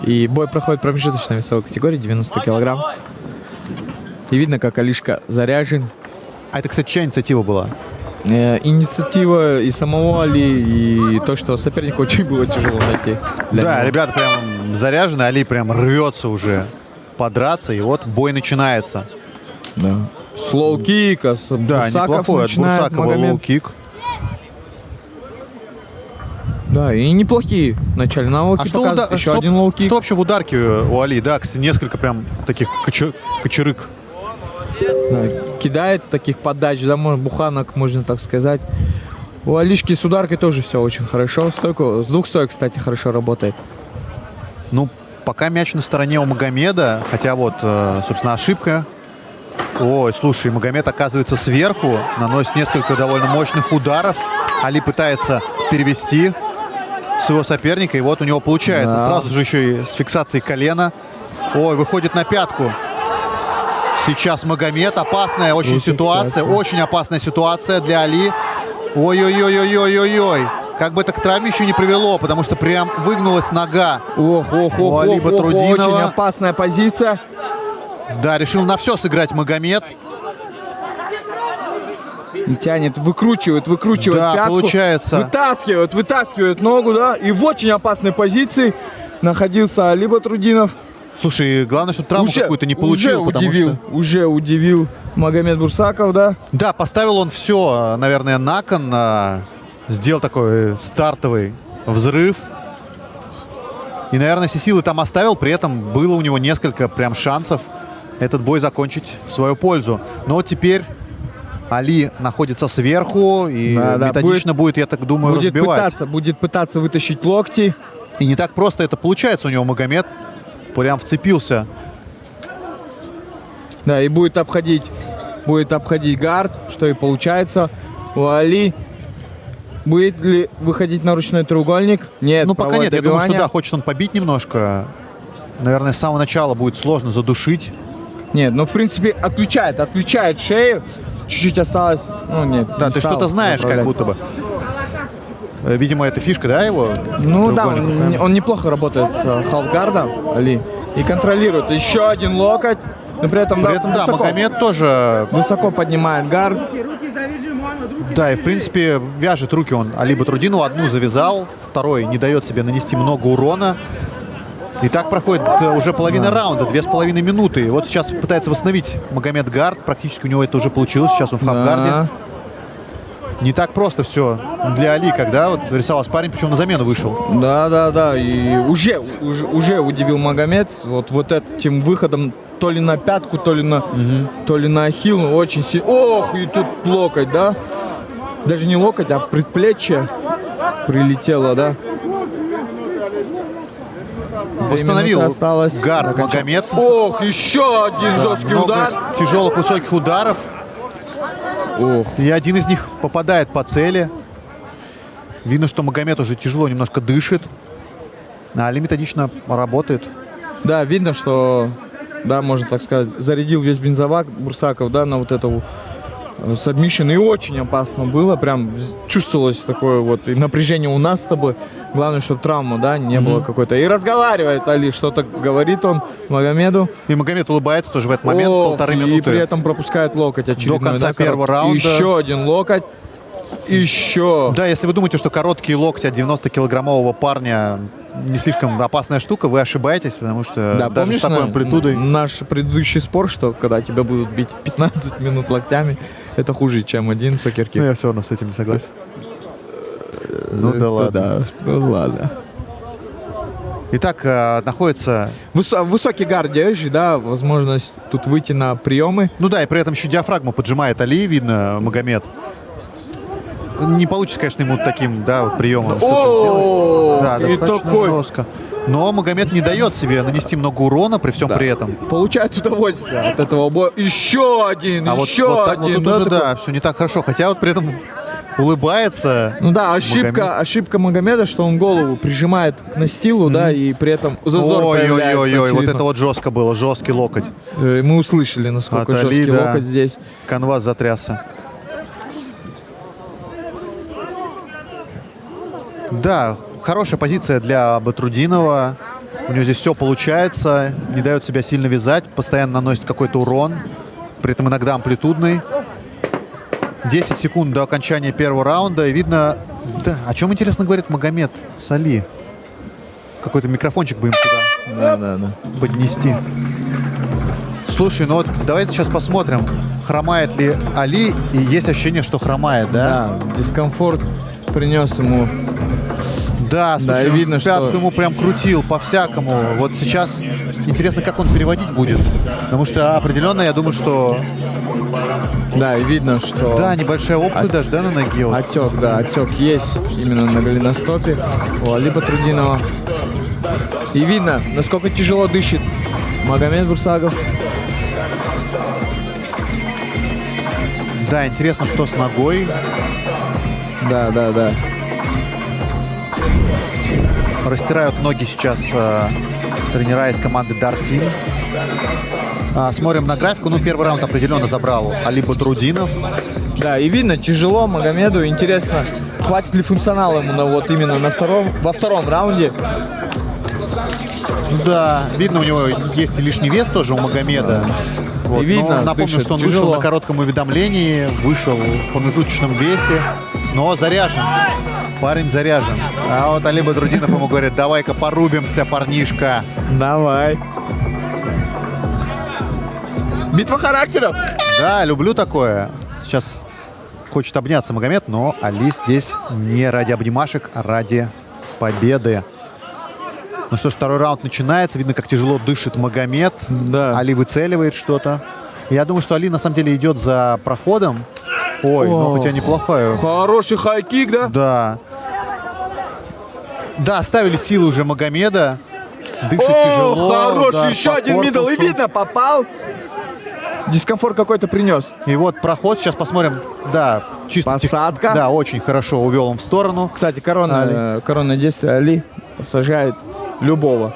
И бой проходит в промежуточной весовой категории 90 килограмм. И видно, как Алишка заряжен. А это, кстати, чья инициатива была? Инициатива и самого Али, и то, что соперника очень было тяжело найти. Да, него. ребята прям заряжены, Али прям рвется уже подраться, и вот бой начинается. Да. Слоу-кик, Да, неплохой от Бурсакова лоу-кик. Да, и неплохие начали навыки показывают. Еще один лоу-кик. Что вообще в ударке у Али? Да, кстати, несколько прям таких кочерык. Да, кидает таких подач, да, буханок, можно так сказать. У Алишки с ударкой тоже все очень хорошо. С двух стоек, кстати, хорошо работает. Ну, пока мяч на стороне у Магомеда, хотя вот, собственно, ошибка. Ой, слушай, Магомед оказывается сверху, наносит несколько довольно мощных ударов. Али пытается перевести своего соперника, и вот у него получается. Да. Сразу же еще и с фиксацией колена. Ой, выходит на пятку. Сейчас Магомед. Опасная очень ситуация. Очень опасная ситуация для Али. Ой-ой-ой-ой-ой-ой-ой. Как бы это к травме еще не привело, потому что прям выгнулась нога. У Али Батрудинова. Очень опасная позиция. Да, решил на все сыграть Магомед. И тянет, выкручивает да, пятку. Получается. Вытаскивает ногу, да. И в очень опасной позиции находился Али Батрудинов. Слушай, главное, чтобы травму какую-то не получил. Уже удивил Магомед Бурсаков, да? Да, поставил он все, наверное, на кон. Сделал такой стартовый взрыв. И, наверное, все силы там оставил. При этом было у него несколько прям шансов этот бой закончить в свою пользу. Но вот теперь Али находится сверху и методично будет, я так думаю, разбивать. Будет пытаться вытащить локти. И не так просто это получается у него. Магомед прям вцепился. Да, и будет обходить гард, что и получается. У Али будет ли выходить на ручной треугольник? Нет, ну пока нет. добивание. Я думаю, что да, хочет он побить немножко. Наверное, с самого начала будет сложно задушить. Нет, ну в принципе отключает шею. Чуть-чуть осталось. Ну нет. Да, ты что-то знаешь, как будто бы. Видимо, это фишка, да, его? Ну да, он неплохо работает с халфгардом, Али. И контролирует. Еще один локоть. Но при этом да, Магомед тоже высоко поднимает гард. Да, и в принципе вяжет руки он Али Батрудинову. Одну завязал, второй не дает себе нанести много урона. И так проходит уже половина раунда, 2,5 минуты. И вот сейчас пытается восстановить Магомед гард. Практически у него это уже получилось. Сейчас он в халфгарде. Не так просто все для Али, когда вот рисовался парень, причем на замену вышел. Да. И уже удивил Магомед вот этим выходом то ли на пятку, то ли на ахилл. Очень сильно. Ох, и тут локоть, да? Даже не локоть, а предплечье прилетело, да? Восстановил гард Магомед. Ох, еще один жесткий удар. Тяжелых высоких ударов. Ох. И один из них попадает по цели. Видно, что Магомед уже тяжело немножко дышит. А Али методично работает. Да, видно, что, да, можно так сказать, зарядил весь бензобак Бурсаков, да, на вот эту сабмишн. И очень опасно было. Прям чувствовалось такое вот и напряжение у нас с тобой. Главное, чтобы травма, да, не было какой-то. И разговаривает Али, что-то говорит он Магомеду. И Магомед улыбается тоже в этот момент, полторы минуты. И при этом пропускает локоть очередной. До конца первого раунда. Еще один локоть. Еще. Да, если вы думаете, что короткие локти от 90-килограммового парня не слишком опасная штука, вы ошибаетесь, потому что да, даже помнишь, с такой амплитудой... Наш предыдущий спор, что когда тебя будут бить 15 минут локтями, это хуже, чем один сокер-кик. Ну, я все равно с этим не согласен. Ну да ладно. Да, ну ладно. Итак, находится... Высокий гард держи, да, возможность тут выйти на приемы. Ну да, и при этом еще диафрагму поджимает Али, видно, Магомед. Не получится, конечно, ему таким, да, вот приемом что-то сделать. Да, достаточно жестко. Но Магомед не дает себе нанести много урона при всем при этом. Получает удовольствие от этого боя. Еще один, еще вот один. Вот тут уже, да, все не так хорошо. Хотя вот при этом улыбается. Ну да, ошибка Магомеда, что он голову прижимает к настилу, да, и при этом зазор появляется. Ой-ой-ой, вот это вот жестко было, жесткий локоть. Мы услышали, насколько жесткий локоть здесь. Канвас затрясся. Да, хорошая позиция для Батрудинова. У него здесь все получается, не дает себя сильно вязать, постоянно наносит какой-то урон, при этом иногда амплитудный. 10 секунд до окончания первого раунда, и видно... Да, о чем, интересно, говорит Магомед с Али? Какой-то микрофончик бы им сюда Да. поднести. Слушай, ну вот давайте сейчас посмотрим, хромает ли Али, и есть ощущение, что хромает, да? Да, дискомфорт принес ему. Да, слушай, Да, и он видно, пятку что- ему прям крутил по-всякому. Вот сейчас интересно, как он переводить будет. Потому что определенно, я думаю, что... Да, и видно, что Да, небольшая опухоль даже, да, на ноге. Вот. отек, да, отек есть именно на голеностопе у Али Батрудинова. И видно, насколько тяжело дышит Магомед Бурсаков. Да, интересно, что с ногой. Да. Растирают ноги сейчас тренера из команды Dark Team. Смотрим на графику. Ну, первый раунд определенно забрал Али Батрудинов. Да, и видно, тяжело Магомеду. Интересно, хватит ли функционала ему на вот именно во втором раунде. Да, видно, у него есть и лишний вес тоже у Магомеда. Вот. И видно, Но напомню, дышит что он тяжело. вышел на коротком уведомлении, вышел в промежуточном весе, но заряжен. Парень заряжен. А вот Али Батрудинов ему говорит: давай-ка порубимся, парнишка. Давай. Битва характеров. Да, люблю такое. Сейчас хочет обняться Магомед, но Али здесь не ради обнимашек, а ради победы. Ну что ж, второй раунд начинается. Видно, как тяжело дышит Магомед. Да. Али выцеливает что-то. Я думаю, что Али на самом деле идет за проходом. Ой, ну хотя неплохой. Хороший хайкик, да? Да. Да, оставили силы уже Магомеда. Дышит О, тяжело. хороший, удар еще по один мидл. И корпусу. видно, попал. Дискомфорт какой-то принес. И вот проход, сейчас посмотрим. Да, чисто Посадка. Да, очень хорошо увел он в сторону. Кстати, коронное действие Али сажает любого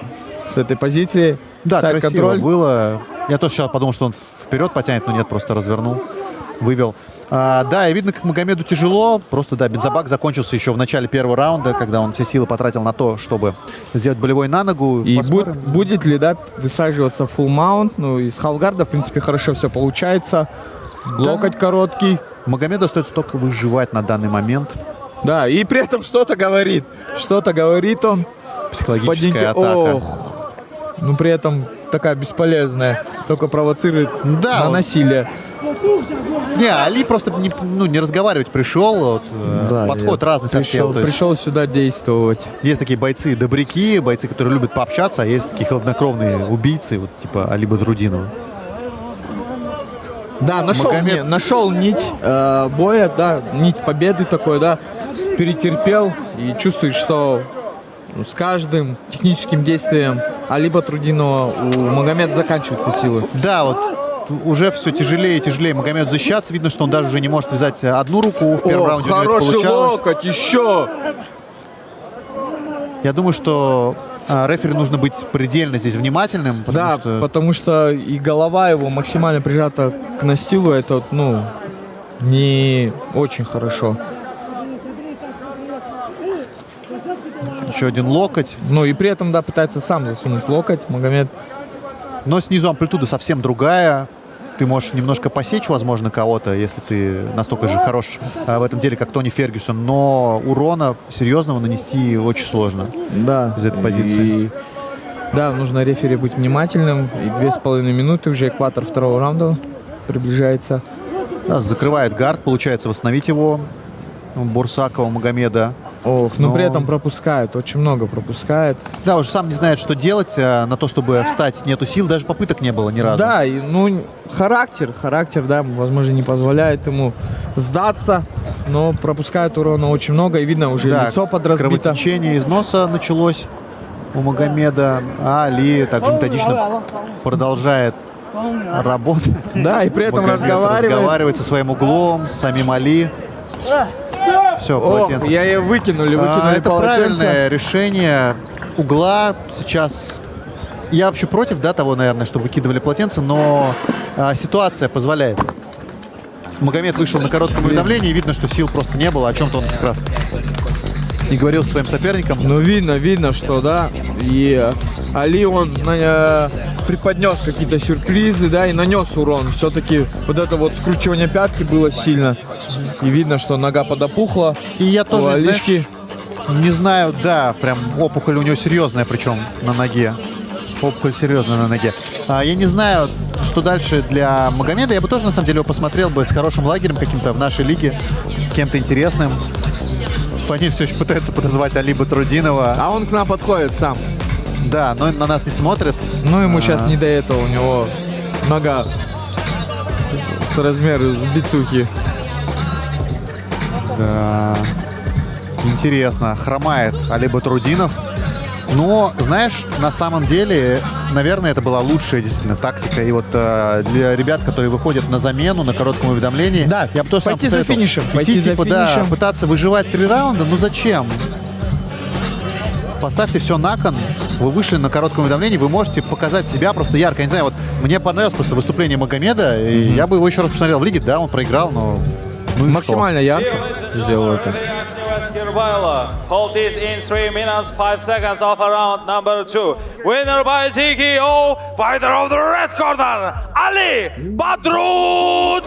с этой позиции. Да, красиво Сайд-контроль. было. Я тоже сейчас подумал, что он вперед потянет, но нет, просто развернул, вывел. Да, и видно, как Магомеду тяжело. Просто, да, бензобак закончился еще в начале первого раунда, когда он все силы потратил на то, чтобы сделать болевой на ногу. И Посмотрим. будет ли, да, высаживаться full mount. Ну, из халгарда, в принципе, хорошо все получается. Локоть короткий. Магомеду остается только выживать на данный момент. Да, и при этом что-то говорит. Что-то говорит он. Психологическая Поднятие- атака. Ох. Ну, при этом такая бесполезная. Только провоцирует Да, на он- насилие. Не, Али просто не разговаривать пришел. Вот, Да, подход я разный совсем. То есть Пришел сюда действовать. есть такие бойцы-добряки, бойцы, которые любят пообщаться, а есть такие хладнокровные убийцы, вот типа Али Батрудинова. Да, нашел нить боя, да, нить победы такой, да, перетерпел и чувствует, что с каждым техническим действием Али Батрудинова у Магомеда заканчиваются силы. Да, вот уже все тяжелее и тяжелее Магомед защищаться. Видно, что он даже уже не может вязать одну руку. В первом раунде у него это хороший получалось. локоть, еще! Я думаю, что рефери нужно быть предельно здесь внимательным. Да, что... потому что и голова его максимально прижата к настилу, это, ну, не очень хорошо. Еще один локоть. Ну и при этом, да, пытается сам засунуть локоть. Магомед. Но снизу амплитуда совсем другая. Ты можешь немножко посечь, возможно, кого-то, если ты настолько же хорош в этом деле, как Тони Фергюсон. Но урона серьезного нанести очень сложно. Да. Из этой позиции. И, да, нужно рефери быть внимательным. И 2,5 минуты уже экватор второго раунда приближается. Да, закрывает гард, получается восстановить его. Бурсакова, Магомеда. Ох, но Но- при этом пропускает, очень много пропускает. Да, уже сам не знает, что делать. На то, чтобы встать, нету сил. Даже попыток не было ни разу. Да, и, ну, характер, да, возможно, не позволяет ему сдаться, но пропускает урона очень много, и видно уже Да, лицо подразбито. кровотечение из носа началось у Магомеда. А Али также методично продолжает работать. Да, и при этом Магомед разговаривает со своим углом, с самим Али. Все, Ох, полотенце. выкинули Это полотенце. правильное решение угла. Сейчас я вообще против, да, того, наверное, чтобы выкидывали полотенце, но ситуация позволяет. Магомед вышел на коротком уведомлении, и видно, что сил просто не было. О чем-то он как раз не говорил со своим соперником. Ну, видно, что, да. И Али, он преподнес какие-то сюрпризы, да, и нанес урон. Все-таки вот это вот скручивание пятки было сильно. И видно, что нога подопухла. И я У тоже, Алишки. знаешь, не знаю, да, прям опухоль у него серьезная, причем на ноге. Опухоль серьезная на ноге. Я не знаю, что дальше для Магомеда. Я бы тоже, на самом деле, его посмотрел бы с хорошим лагерем каким-то в нашей лиге, с кем-то интересным. Фаниль все еще пытается подозвать Али Батрудинова. А он к нам подходит сам. Да, но на нас не смотрит. Ну, ему сейчас не до этого. У него нога с размером с бицухи. Да. Интересно. Хромает Али Батрудинов. Но, знаешь, на самом деле, наверное, это была лучшая действительно тактика. И вот для ребят, которые выходят на замену, на коротком уведомлении, Да, я бы тоже пойти сам за посоветовал. финишем, пойти Идти, за типа, да, финишем. пытаться выживать 3 раунда, ну зачем? Поставьте все на кон, вы вышли на коротком уведомлении, вы можете показать себя просто ярко. Я не знаю, вот мне понравилось просто выступление Магомеда, и я бы его еще раз посмотрел в лиге. Да, он проиграл, но... Ну и Максимально ярко сделал это. Hold this in 3 minutes 5 seconds of round number 2. Winner by TKO, fighter of the red corner, Ali Badrudinov.